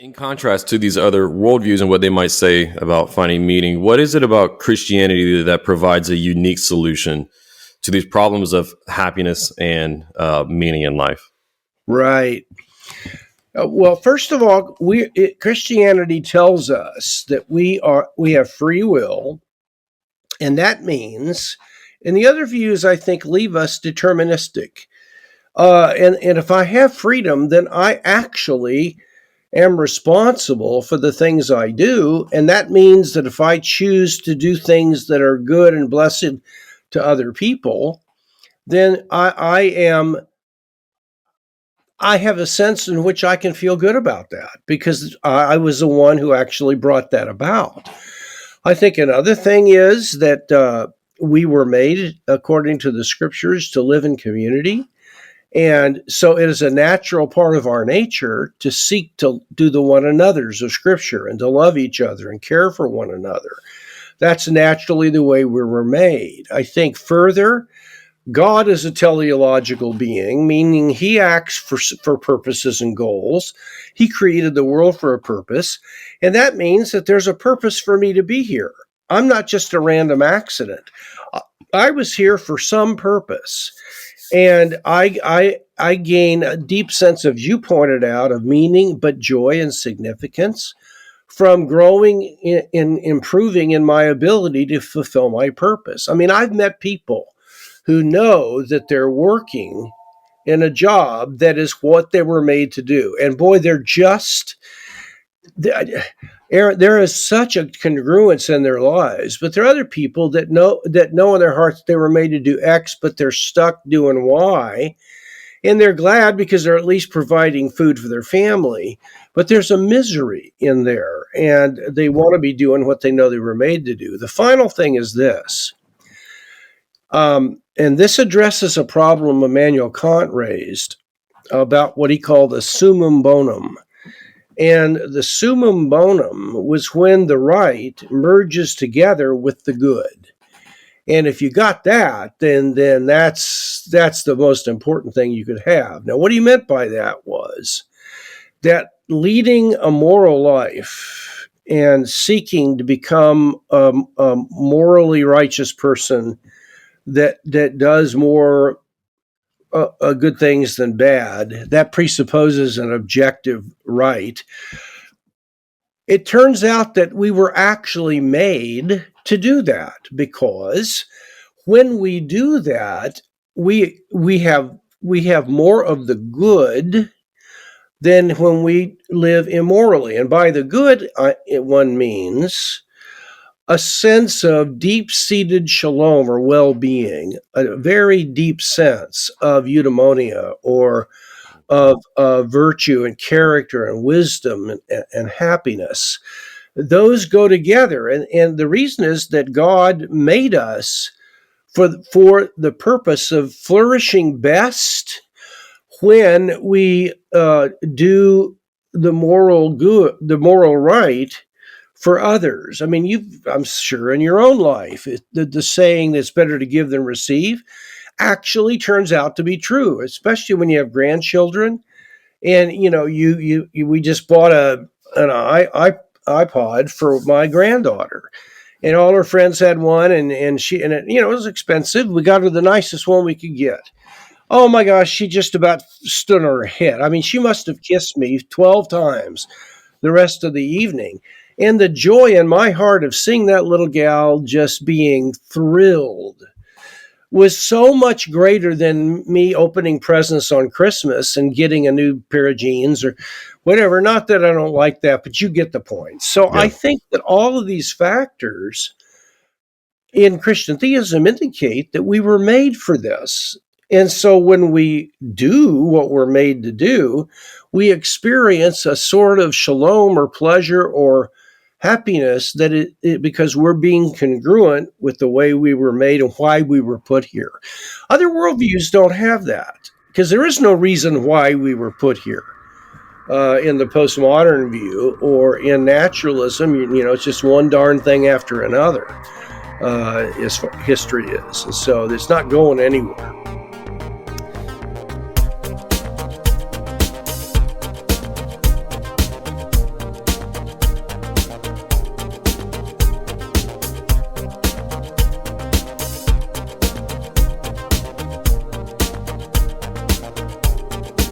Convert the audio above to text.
In contrast to these other worldviews and what they might say about finding meaning, what is it about Christianity that provides a unique solution to these problems of happiness and meaning in life? Right. Well, first of all, Christianity tells us that we have free will, and that means, and the other views I think leave us deterministic. And if I have freedom, then I actually am responsible for the things I do, and that means that if I choose to do things that are good and blessed to other people, then I have a sense in which I can feel good about that because I was the one who actually brought that about. I think another thing is that we were made, according to the scriptures, to live in community. And so it is a natural part of our nature to seek to do the one another's of Scripture and to love each other and care for one another. That's naturally the way we were made. I think further, God is a teleological being, meaning he acts for purposes and goals. He created the world for a purpose, and that means that there's a purpose for me to be here. I'm not just a random accident. I was here for some purpose. And I gain a deep sense of, you pointed out, of meaning, but joy and significance from growing in improving in my ability to fulfill my purpose. I mean, I've met people who know that they're working in a job that is what they were made to do. And boy, there is such a congruence in their lives, but there are other people that know in their hearts they were made to do X, but they're stuck doing Y, and they're glad because they're at least providing food for their family, but there's a misery in there, and they want to be doing what they know they were made to do. The final thing is this, and this addresses a problem Immanuel Kant raised about what he called the summum bonum. And the summum bonum was when the right merges together with the good. And if you got that, then that's the most important thing you could have. Now, what he meant by that was that leading a moral life and seeking to become a morally righteous person that does more good things than bad, that presupposes an objective right. It turns out that we were actually made to do that, because when we do that, we have more of the good than when we live immorally. And by the good, one means a sense of deep-seated shalom or well-being, a very deep sense of eudaimonia or of virtue and character and wisdom and happiness. Those go together. And the reason is that God made us for the purpose of flourishing best when we do the moral good, the moral right, for others. I mean, I'm sure in your own life, the saying that's better to give than receive actually turns out to be true, especially when you have grandchildren. And, we just bought an iPod for my granddaughter, and all her friends had one, and it was expensive. We got her the nicest one we could get. Oh my gosh, she just about stood on her head. I mean, she must have kissed me 12 times the rest of the evening. And the joy in my heart of seeing that little gal just being thrilled was so much greater than me opening presents on Christmas and getting a new pair of jeans or whatever. Not that I don't like that, but you get the point. So yeah. I think that all of these factors in Christian theism indicate that we were made for this. And so when we do what we're made to do, we experience a sort of shalom or pleasure or happiness that because we're being congruent with the way we were made and why we were put here. Other worldviews don't have that because there is no reason why we were put here. In the postmodern view or in naturalism, it's just one darn thing after another, as history is. And so it's not going anywhere.